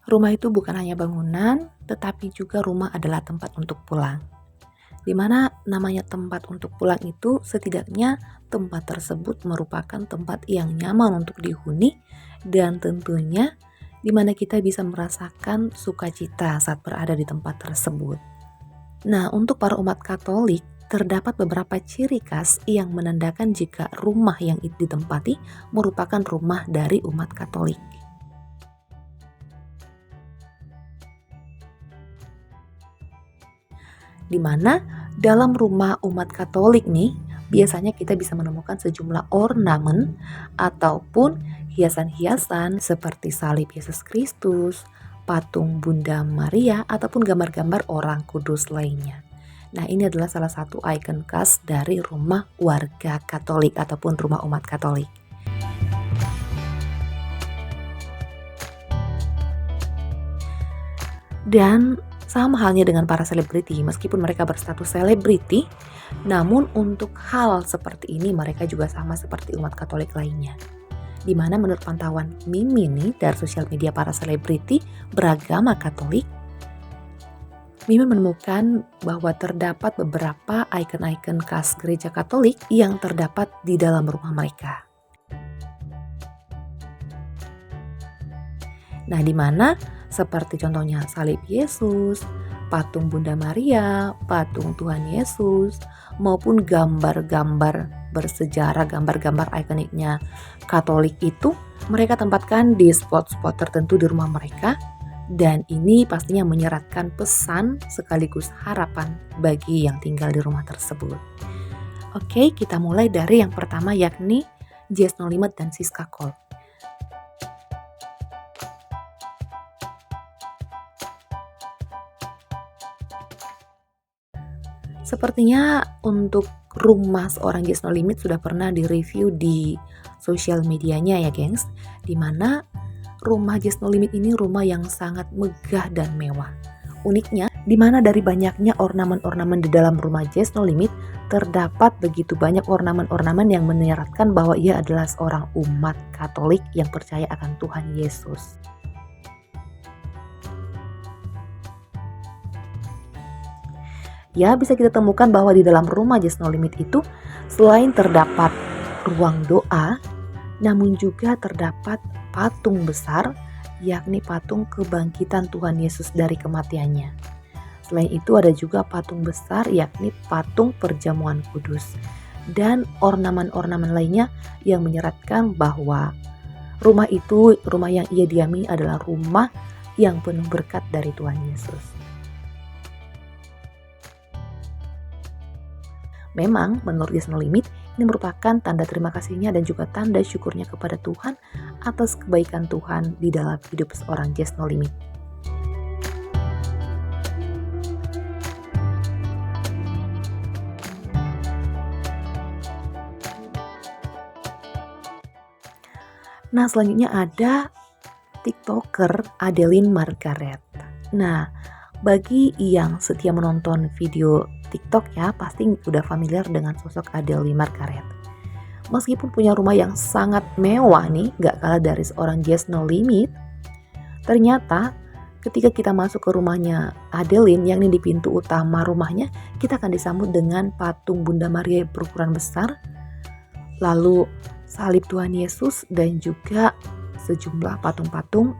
Rumah itu bukan hanya bangunan, tetapi juga rumah adalah tempat untuk pulang. Di mana namanya tempat untuk pulang itu, setidaknya tempat tersebut merupakan tempat yang nyaman untuk dihuni dan tentunya di mana kita bisa merasakan sukacita saat berada di tempat tersebut. Nah, untuk para umat Katolik, terdapat beberapa ciri khas yang menandakan jika rumah yang ditempati merupakan rumah dari umat Katolik. Di mana dalam rumah umat Katolik nih, biasanya kita bisa menemukan sejumlah ornamen ataupun hiasan-hiasan seperti salib Yesus Kristus, patung Bunda Maria, ataupun gambar-gambar orang kudus lainnya. Nah, ini adalah salah satu ikon khas dari rumah warga Katolik ataupun rumah umat Katolik. Dan sama halnya dengan para selebriti, meskipun mereka berstatus selebriti, namun untuk hal seperti ini mereka juga sama seperti umat Katolik lainnya. Di mana menurut pantauan Mimi nih dari sosial media para selebriti beragama Katolik, Mimi menemukan bahwa terdapat beberapa ikon-ikon khas gereja Katolik yang terdapat di dalam rumah mereka. Nah, di mana seperti contohnya salib Yesus, patung Bunda Maria, patung Tuhan Yesus, maupun gambar-gambar bersejarah, gambar-gambar ikoniknya Katolik itu mereka tempatkan di spot-spot tertentu di rumah mereka, dan ini pastinya menyeratkan pesan sekaligus harapan bagi yang tinggal di rumah tersebut. Oke, kita mulai dari yang pertama yakni Jazz No Limit dan Siska Cole. Sepertinya untuk rumah seorang Jazz No Limit sudah pernah direview di sosial medianya ya gengs, dimana rumah Jazz No Limit ini rumah yang sangat megah dan mewah. Uniknya, dimana dari banyaknya ornamen-ornamen di dalam rumah Jazz No Limit, terdapat begitu banyak ornamen-ornamen yang menyeratkan bahwa ia adalah seorang umat Katolik yang percaya akan Tuhan Yesus. Ya, bisa kita temukan bahwa di dalam rumah Jazz No Limit itu selain terdapat ruang doa, namun juga terdapat patung besar, yakni patung kebangkitan Tuhan Yesus dari kematiannya. Selain itu ada juga patung besar yakni patung perjamuan kudus dan ornamen-ornamen lainnya yang menyeratkan bahwa rumah itu, rumah yang ia diami adalah rumah yang penuh berkat dari Tuhan Yesus. Memang menurut Jazz No Limit ini merupakan tanda terima kasihnya dan juga tanda syukurnya kepada Tuhan atas kebaikan Tuhan di dalam hidup seorang Jazz No Limit. Nah, selanjutnya ada TikToker Adeline Margaret. Nah, bagi yang setia menonton video TikTok ya, pasti udah familiar dengan sosok Adeline Margaret. Meskipun punya rumah yang sangat mewah nih, gak kalah dari seorang Jazz No Limit, ternyata ketika kita masuk ke rumahnya Adeline, yang ini di pintu utama rumahnya, kita akan disambut dengan patung Bunda Maria berukuran besar, lalu salib Tuhan Yesus, dan juga sejumlah patung-patung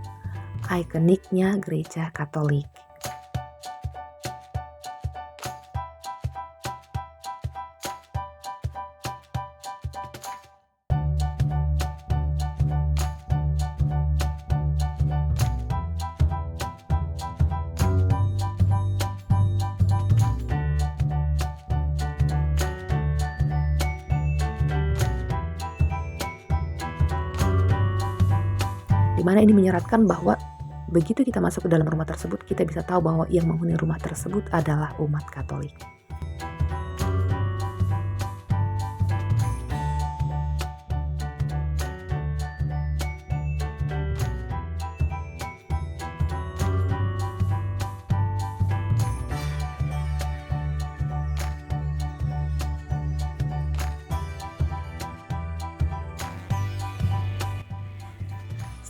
ikoniknya gereja Katolik. Di mana ini menyeratkan bahwa begitu kita masuk ke dalam rumah tersebut, kita bisa tahu bahwa yang menghuni rumah tersebut adalah umat Katolik.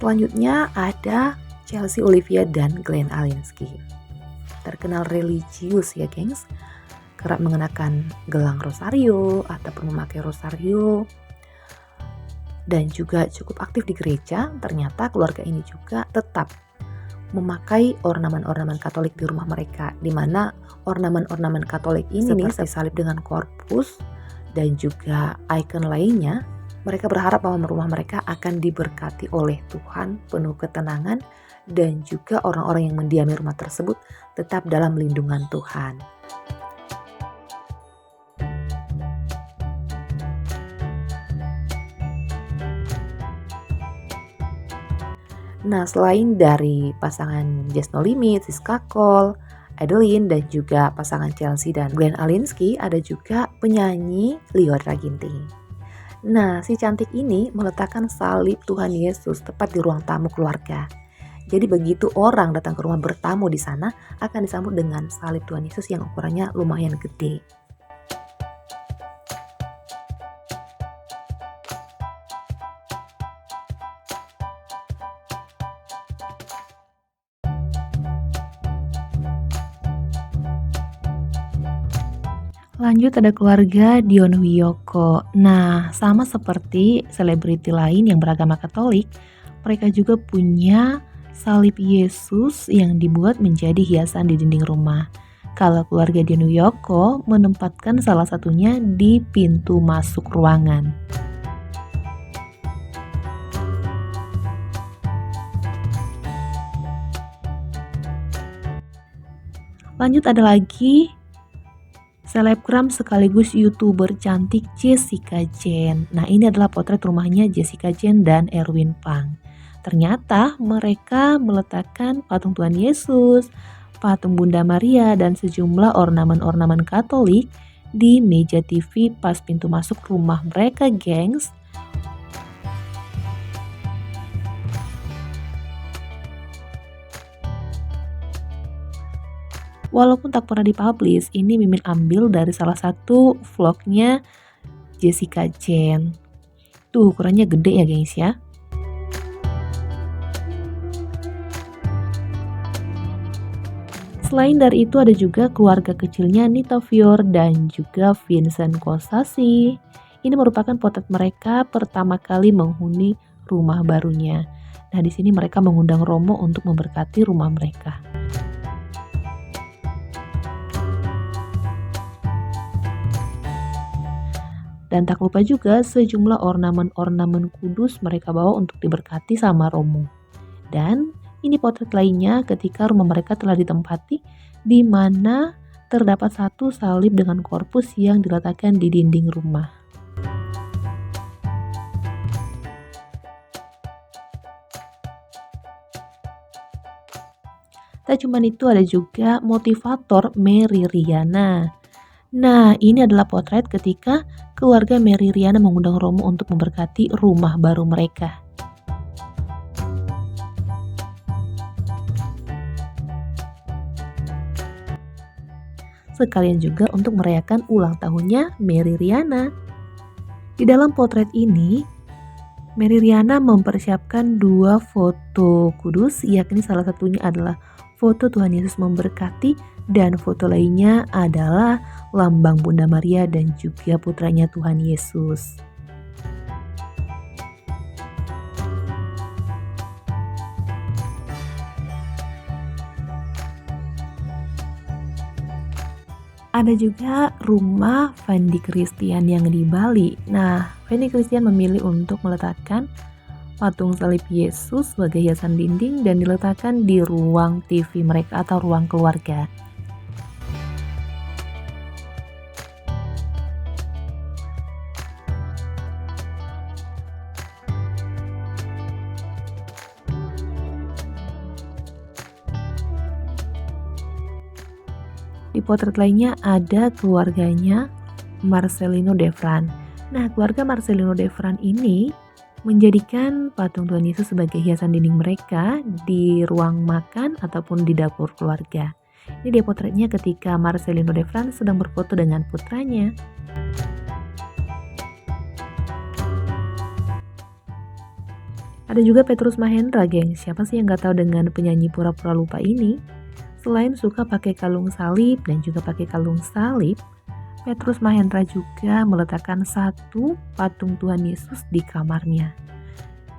Selanjutnya ada Chelsea Olivia dan Glenn Alinsky. Terkenal religius ya gengs, kerap mengenakan gelang rosario ataupun memakai rosario dan juga cukup aktif di gereja. Ternyata keluarga ini juga tetap memakai ornamen-ornamen Katolik di rumah mereka, di mana ornamen-ornamen Katolik ini seperti salib dengan korpus dan juga ikon lainnya. Mereka berharap bahwa rumah mereka akan diberkati oleh Tuhan, penuh ketenangan, dan juga orang-orang yang mendiami rumah tersebut tetap dalam lindungan Tuhan. Nah, selain dari pasangan Just No Limit, Siska Cole, Adeline, dan juga pasangan Chelsea dan Glenn Alinsky, ada juga penyanyi Lyora Ginting. Nah, si cantik ini meletakkan salib Tuhan Yesus tepat di ruang tamu keluarga. Jadi begitu orang datang ke rumah bertamu di sana, akan disambut dengan salib Tuhan Yesus yang ukurannya lumayan gede. Lanjut ada keluarga Dion Wiyoko. Nah, sama seperti selebriti lain yang beragama Katolik, mereka juga punya salib Yesus yang dibuat menjadi hiasan di dinding rumah. Kalau keluarga Dion Wiyoko menempatkan salah satunya di pintu masuk ruangan. Lanjut ada lagi selebgram sekaligus YouTuber cantik Jessica Jen. Nah, ini adalah potret rumahnya Jessica Jen dan Erwin Pang. Ternyata mereka meletakkan patung Tuhan Yesus, patung Bunda Maria, dan sejumlah ornamen-ornamen Katolik di meja TV pas pintu masuk rumah mereka, gengs. Walaupun tak pernah dipublish, ini Mimin ambil dari salah satu vlognya Jessica Jen. Tuh ukurannya gede ya guys ya. Selain dari itu ada juga keluarga kecilnya Nita Fior dan juga Vincent Kosasi. Ini merupakan potret mereka pertama kali menghuni rumah barunya. Nah, di sini mereka mengundang Romo untuk memberkati rumah mereka. Dan tak lupa juga sejumlah ornamen-ornamen kudus mereka bawa untuk diberkati sama Romo. Dan ini potret lainnya ketika rumah mereka telah ditempati, di mana terdapat satu salib dengan korpus yang diletakkan di dinding rumah. Tak cuma itu, ada juga motivator Mary Riana. Nah, ini adalah potret ketika keluarga Mary Riana mengundang Romo untuk memberkati rumah baru mereka. Sekalian juga untuk merayakan ulang tahunnya Mary Riana. Di dalam potret ini, Mary Riana mempersiapkan dua foto kudus, yakni salah satunya adalah foto Tuhan Yesus memberkati dan foto lainnya adalah lambang Bunda Maria dan juga putranya Tuhan Yesus. Ada juga rumah Fendi Christian yang di Bali. Nah, Fendi Christian memilih untuk meletakkan patung salib Yesus sebagai hiasan dinding dan diletakkan di ruang TV mereka atau ruang keluarga. Di potret lainnya ada keluarganya Marcelino Devran. Nah, keluarga Marcelino Devran ini menjadikan patung Tuhan Yesus sebagai hiasan dinding mereka di ruang makan ataupun di dapur keluarga. Ini dia potretnya ketika Marcelino Devran sedang berfoto dengan putranya. Ada juga Petrus Mahendra, geng. Siapa sih yang nggak tahu dengan penyanyi pura-pura lupa ini? Selain suka pakai kalung salib dan juga pakai kalung salib, Petrus Mahendra juga meletakkan satu patung Tuhan Yesus di kamarnya.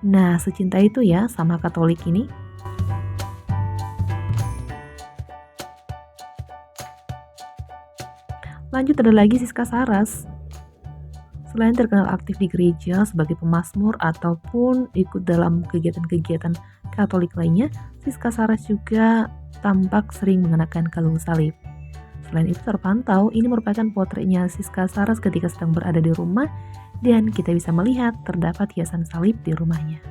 Nah, secinta itu ya sama Katolik ini. Lanjut ada lagi Siska Saras. Selain terkenal aktif di gereja sebagai pemazmur ataupun ikut dalam kegiatan-kegiatan Katolik lainnya, Siska Saras juga tampak sering mengenakan kalung salib. Selain itu terpantau, ini merupakan potretnya Siska Saras ketika sedang berada di rumah dan kita bisa melihat terdapat hiasan salib di rumahnya.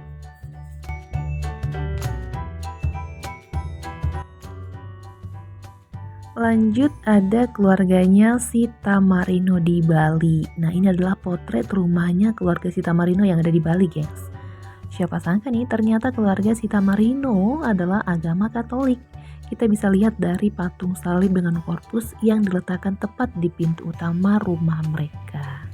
Lanjut ada keluarganya Sita Marino di Bali. Nah, ini adalah potret rumahnya keluarga Sita Marino yang ada di Bali, gengs. Siapa sangka nih, ternyata keluarga Sita Marino adalah agama Katolik. Kita bisa lihat dari patung salib dengan korpus yang diletakkan tepat di pintu utama rumah mereka.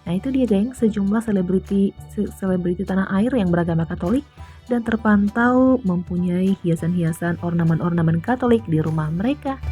Nah, itu dia, geng, sejumlah selebriti tanah air yang beragama Katolik dan terpantau mempunyai hiasan-hiasan ornamen-ornamen Katolik di rumah mereka.